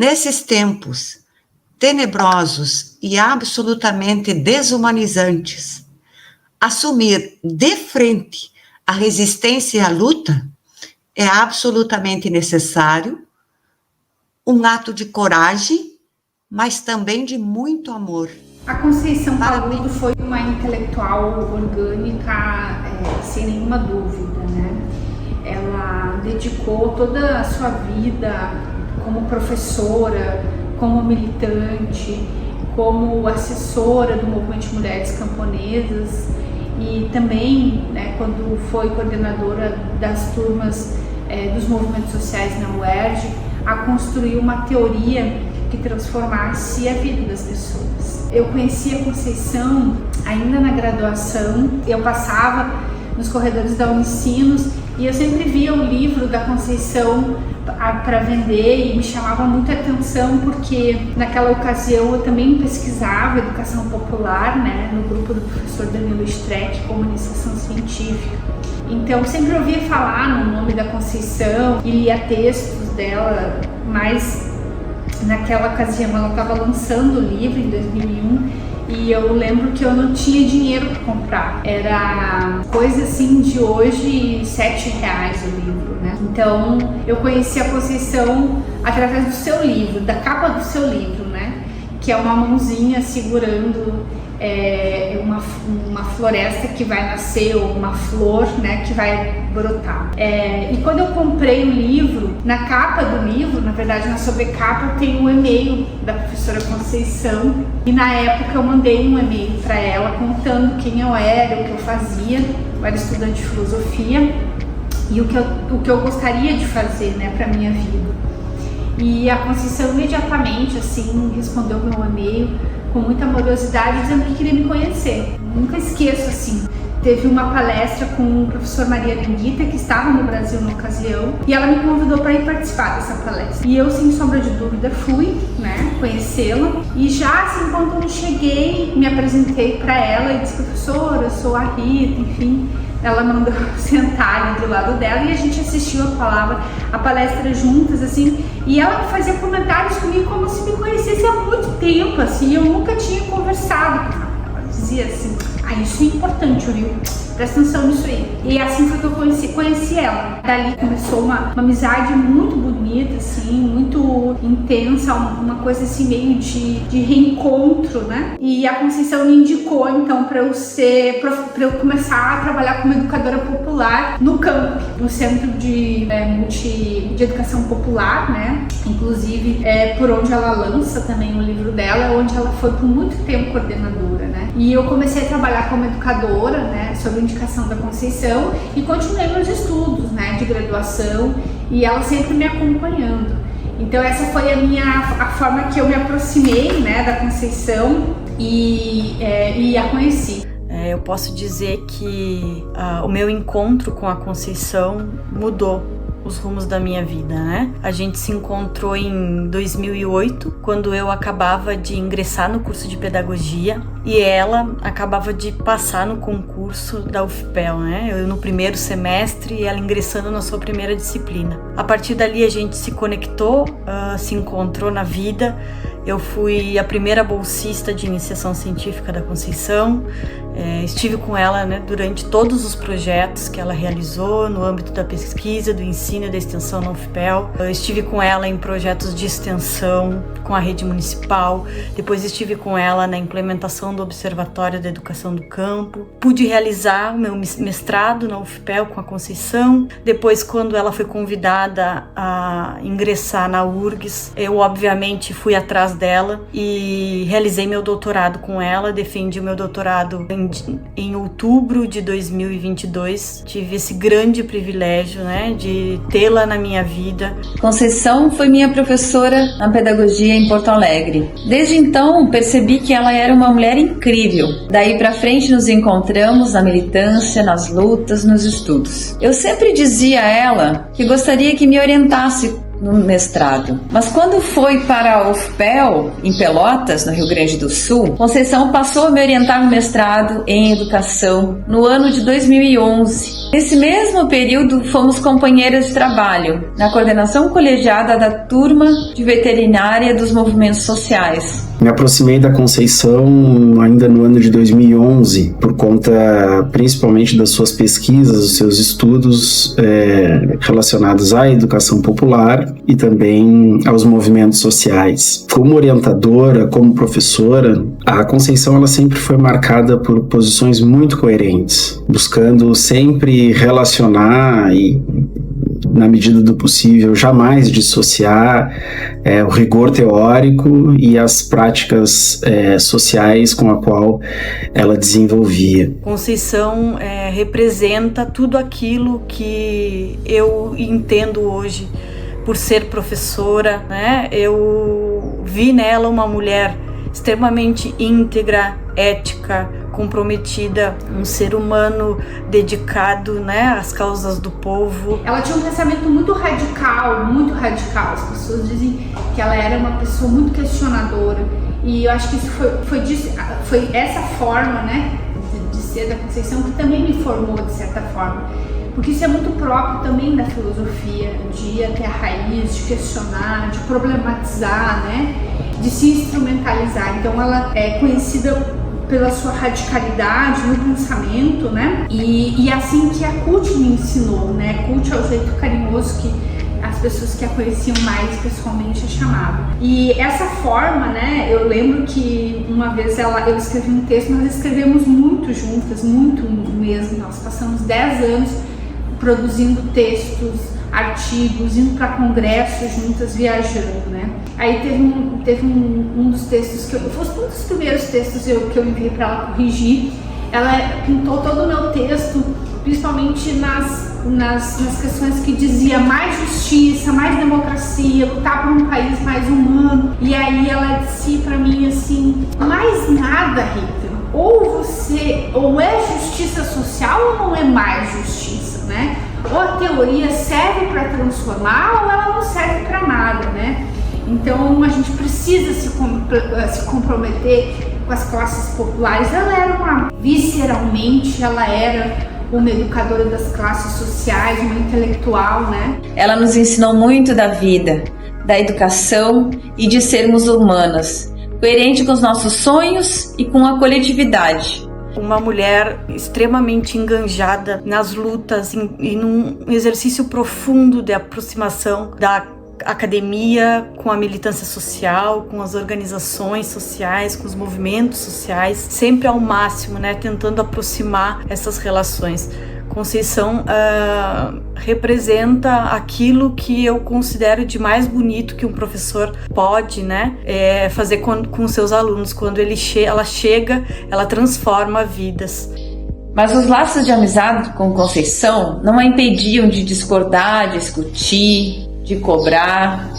Nesses tempos tenebrosos e absolutamente desumanizantes, assumir de frente a resistência e a luta é absolutamente necessário, um ato de coragem, mas também de muito amor. A Conceição Paludo foi uma intelectual orgânica, sem nenhuma dúvida, né? Ela dedicou toda a sua vida como professora, como militante, como assessora do movimento de mulheres camponesas e também, né, quando foi coordenadora das turmas dos movimentos sociais na UERJ, a construir uma teoria que transformasse a vida das pessoas. Eu conheci a Conceição ainda na graduação, eu passava nos corredores da Unicinos e eu sempre via o livro da Conceição para vender e me chamava muito a atenção porque naquela ocasião eu também pesquisava educação popular, né, no grupo do professor Danilo Streck, como iniciação científica. Então sempre ouvia falar no nome da Conceição e lia textos dela, mas naquela ocasião ela estava lançando o livro em 2001 e eu lembro que eu não tinha dinheiro para comprar. Era coisa assim de hoje, R$7 o livro, né? Então eu conheci a Conceição através do seu livro, da capa do seu livro, né? Que é uma mãozinha segurando uma floresta que vai nascer, ou uma flor, né, que vai brotar. E quando eu comprei o livro, na capa do livro, na verdade na sobrecapa, tem um e-mail da professora Conceição e na época eu mandei um e-mail para ela contando quem eu era, o que eu fazia. Eu era estudante de filosofia e o que eu gostaria de fazer, né, para minha vida. E a Conceição imediatamente assim respondeu meu e-mail com muita amorosidade, dizendo que queria me conhecer. Nunca esqueço, assim, teve uma palestra com o professor Maria Lenguita, que estava no Brasil na ocasião, e ela me convidou para ir participar dessa palestra. E eu, sem sombra de dúvida, fui, né, conhecê-la, e já, assim, quando eu cheguei, me apresentei para ela e disse: professora, eu sou a Rita, enfim. Ela mandou sentar ali do lado dela e a gente assistiu a palestra juntas, assim, e ela fazia comentários comigo como se me conhecesse há muito tempo, assim, eu nunca tinha conversado com ela. Ela dizia assim: isso é importante, viu? Presta atenção nisso aí. E assim foi que eu conheci ela. Dali começou uma amizade muito bonita, assim, muito intensa, uma coisa assim meio de reencontro, né? E a Conceição me indicou então para eu começar a trabalhar como educadora popular no CAMP, no Centro de Educação Popular, né? Inclusive por onde ela lança também o livro dela, onde ela foi por muito tempo coordenadora, né? E eu comecei a trabalhar como educadora, né, sob indicação da Conceição, e continuei meus estudos, né, de graduação, e ela sempre me acompanhando. Então essa foi a forma que eu me aproximei, né, da Conceição e a conheci. Eu posso dizer que o meu encontro com a Conceição mudou os rumos da minha vida, né? A gente se encontrou em 2008, quando eu acabava de ingressar no curso de pedagogia e ela acabava de passar no concurso da UFPEL, né? Eu no primeiro semestre e ela ingressando na sua primeira disciplina. A partir dali a gente se conectou, se encontrou na vida. Eu fui a primeira bolsista de iniciação científica da Conceição. Estive com ela, né, durante todos os projetos que ela realizou no âmbito da pesquisa, do ensino e da extensão na UFPEL. Eu estive com ela em projetos de extensão com a rede municipal. Depois estive com ela na implementação do Observatório da Educação do Campo. Pude realizar o meu mestrado na UFPEL com a Conceição. Depois, quando ela foi convidada a ingressar na URGS, eu obviamente fui atrás dela e realizei meu doutorado com ela. Defendi o meu doutorado em outubro de 2022. Tive esse grande privilégio, né, de tê-la na minha vida. Conceição foi minha professora na pedagogia em Porto Alegre. Desde então, percebi que ela era uma mulher incrível. Daí pra frente nos encontramos na militância, nas lutas, nos estudos. Eu sempre dizia a ela que gostaria que me orientasse no mestrado. Mas quando foi para a UFPEL, em Pelotas, no Rio Grande do Sul, Conceição passou a me orientar no mestrado em educação no ano de 2011. Nesse mesmo período, fomos companheiras de trabalho na coordenação colegiada da turma de veterinária dos movimentos sociais. Me aproximei da Conceição ainda no ano de 2011, por conta principalmente das suas pesquisas, dos seus estudos relacionados à educação popular e também aos movimentos sociais. Como orientadora, como professora, a Conceição ela sempre foi marcada por posições muito coerentes, buscando sempre relacionar e, na medida do possível, jamais dissociar o rigor teórico e as práticas sociais com a qual ela desenvolvia. Conceição representa tudo aquilo que eu entendo hoje por ser professora, né? Eu vi nela uma mulher extremamente íntegra, ética, comprometida, um ser humano dedicado, né, às causas do povo. Ela tinha um pensamento muito radical, muito radical. As pessoas dizem que ela era uma pessoa muito questionadora, e eu acho que isso foi essa forma, né, de ser da Conceição que também me formou de certa forma, porque isso é muito próprio também da filosofia, de ir até a raiz, de questionar, de problematizar, né, de se instrumentalizar. Então ela é conhecida pela sua radicalidade no pensamento, né? E assim que a CUT me ensinou, né? CUT é o jeito carinhoso que as pessoas que a conheciam mais pessoalmente chamavam. E essa forma, né? Eu lembro que uma vez eu escrevi um texto, nós escrevemos muito juntas, muito mesmo. Nós passamos 10 anos produzindo textos, artigos, indo para congressos juntas, viajando, né? Aí teve um dos textos que foi um dos primeiros textos que eu enviei para ela corrigir. Ela pintou todo o meu texto, principalmente nas questões que dizia mais justiça, mais democracia, lutar por um país mais humano. E aí ela disse para mim assim: mais nada, Rita. Ou é justiça social ou não é mais justiça, né? Ou a teoria serve para transformar ou ela não serve para nada, né? Então a gente precisa se comprometer com as classes populares. Ela era visceralmente, ela era uma educadora das classes sociais, uma intelectual, né? Ela nos ensinou muito da vida, da educação e de sermos humanas, coerente com os nossos sonhos e com a coletividade. Uma mulher extremamente enganjada nas lutas e num exercício profundo de aproximação da academia com a militância social, com as organizações sociais, com os movimentos sociais, sempre ao máximo, né, tentando aproximar essas relações. Conceição representa aquilo que eu considero de mais bonito que um professor pode, né, fazer com seus alunos. Quando ela chega, ela transforma vidas. Mas os laços de amizade com Conceição não a impediam de discordar, de discutir, de cobrar.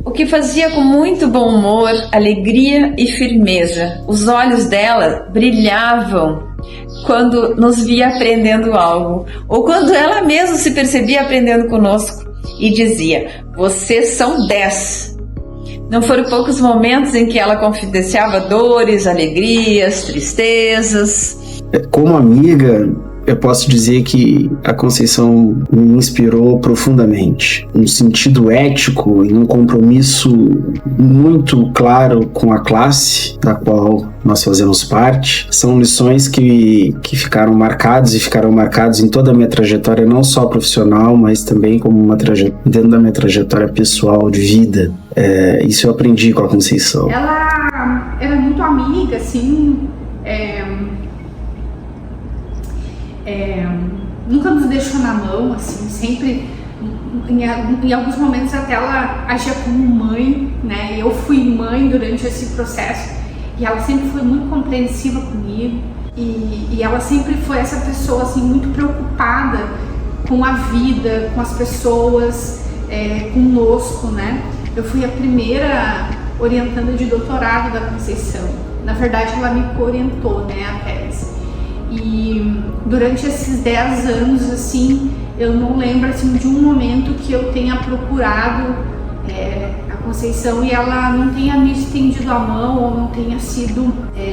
O que fazia com muito bom humor, alegria e firmeza. Os olhos dela brilhavam quando nos via aprendendo algo, ou quando ela mesma se percebia aprendendo conosco e dizia: vocês são 10. Não foram poucos momentos em que ela confidenciava dores, alegrias, tristezas. Como amiga, eu posso dizer que a Conceição me inspirou profundamente. Um sentido ético e um compromisso muito claro com a classe da qual nós fazemos parte. São lições que ficaram marcadas e ficaram marcadas em toda a minha trajetória, não só profissional, mas também como dentro da minha trajetória pessoal de vida. Isso eu aprendi com a Conceição. Ela era muito amiga, assim, nunca nos deixou na mão, assim, sempre, em alguns momentos até ela agia como mãe, né? Eu fui mãe durante esse processo e ela sempre foi muito compreensiva comigo e ela sempre foi essa pessoa, assim, muito preocupada com a vida, com as pessoas, conosco, né? Eu fui a primeira orientanda de doutorado da Conceição. Na verdade, ela me orientou, né, a tese. E durante esses 10 anos, assim, eu não lembro assim de um momento que eu tenha procurado a Conceição e ela não tenha me estendido a mão ou não tenha sido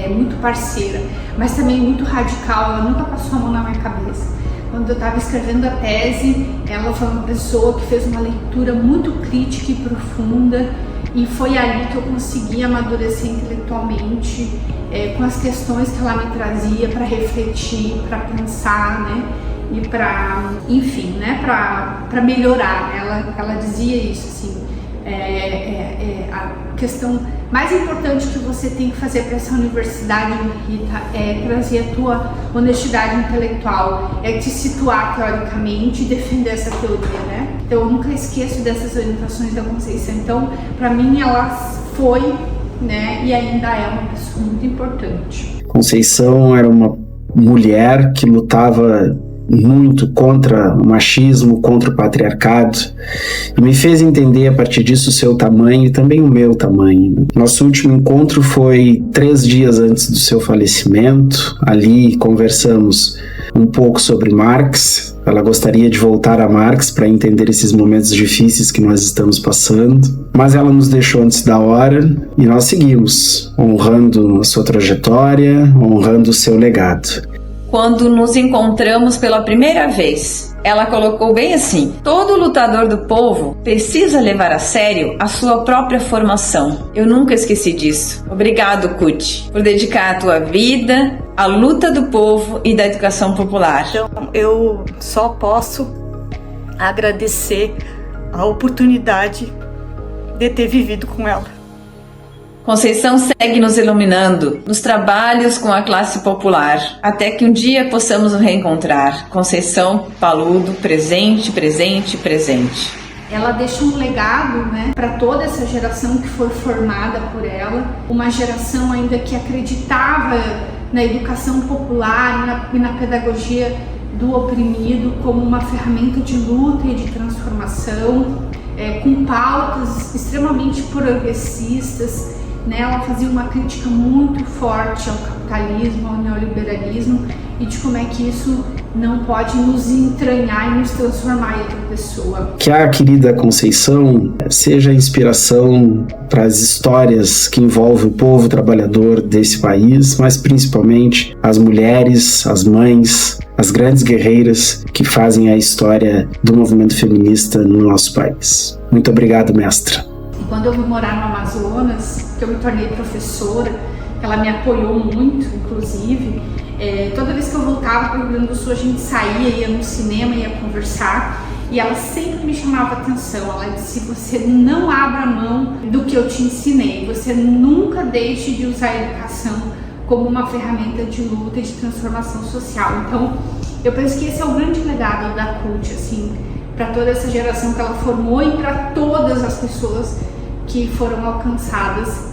muito parceira, mas também muito radical. Ela nunca passou a mão na minha cabeça. Quando eu estava escrevendo a tese, ela foi uma pessoa que fez uma leitura muito crítica e profunda, e foi ali que eu consegui amadurecer intelectualmente com as questões que ela me trazia para refletir, para pensar, né? E para, enfim, né? Para melhorar. Ela dizia isso, assim, a questão mais importante que você tem que fazer para essa universidade, Rita, é trazer a tua honestidade intelectual, é te situar teoricamente e defender essa teoria, né? Então eu nunca esqueço dessas orientações da Conceição. Então, para mim, ela foi, né, e ainda é uma pessoa muito importante. Conceição era uma mulher que lutava muito contra o machismo, contra o patriarcado, e me fez entender a partir disso o seu tamanho e também o meu tamanho. Nosso último encontro foi 3 dias antes do seu falecimento. Ali conversamos um pouco sobre Marx. Ela gostaria de voltar a Marx para entender esses momentos difíceis que nós estamos passando, mas ela nos deixou antes da hora e nós seguimos, honrando a sua trajetória, honrando o seu legado. Quando nos encontramos pela primeira vez, ela colocou bem assim: todo lutador do povo precisa levar a sério a sua própria formação. Eu nunca esqueci disso. Obrigado, Kuti, por dedicar a tua vida à luta do povo e da educação popular. Então, eu só posso agradecer a oportunidade de ter vivido com ela. Conceição segue nos iluminando nos trabalhos com a classe popular, até que um dia possamos nos reencontrar. Conceição Paludo, presente, presente, presente. Ela deixa um legado, né, para toda essa geração que foi formada por ela, uma geração ainda que acreditava na educação popular e na pedagogia do oprimido como uma ferramenta de luta e de transformação, com pautas extremamente progressistas. Ela fazia uma crítica muito forte ao capitalismo, ao neoliberalismo e de como é que isso não pode nos entranhar e nos transformar em outra pessoa. Que a querida Conceição seja inspiração para as histórias que envolvem o povo trabalhador desse país, mas principalmente as mulheres, as mães, as grandes guerreiras que fazem a história do movimento feminista no nosso país. Muito obrigado, mestra. Quando eu vim morar no Amazonas, que eu me tornei professora, ela me apoiou muito, inclusive, toda vez que eu voltava para o Rio Grande do Sul, a gente saía, ia no cinema, ia conversar, e ela sempre me chamava atenção. Ela disse: você não abra mão do que eu te ensinei, você nunca deixe de usar a educação como uma ferramenta de luta e de transformação social. Então, eu penso que esse é o grande legado da CUT, assim, para toda essa geração que ela formou e para todas as pessoas que foram alcançadas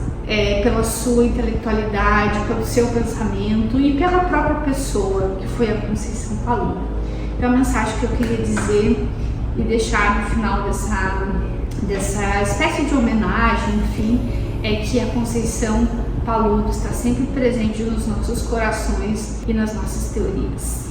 pela sua intelectualidade, pelo seu pensamento e pela própria pessoa, que foi a Conceição Paludo. Então, a mensagem que eu queria dizer e deixar no final dessa espécie de homenagem, enfim, é que a Conceição Paludo está sempre presente nos nossos corações e nas nossas teorias.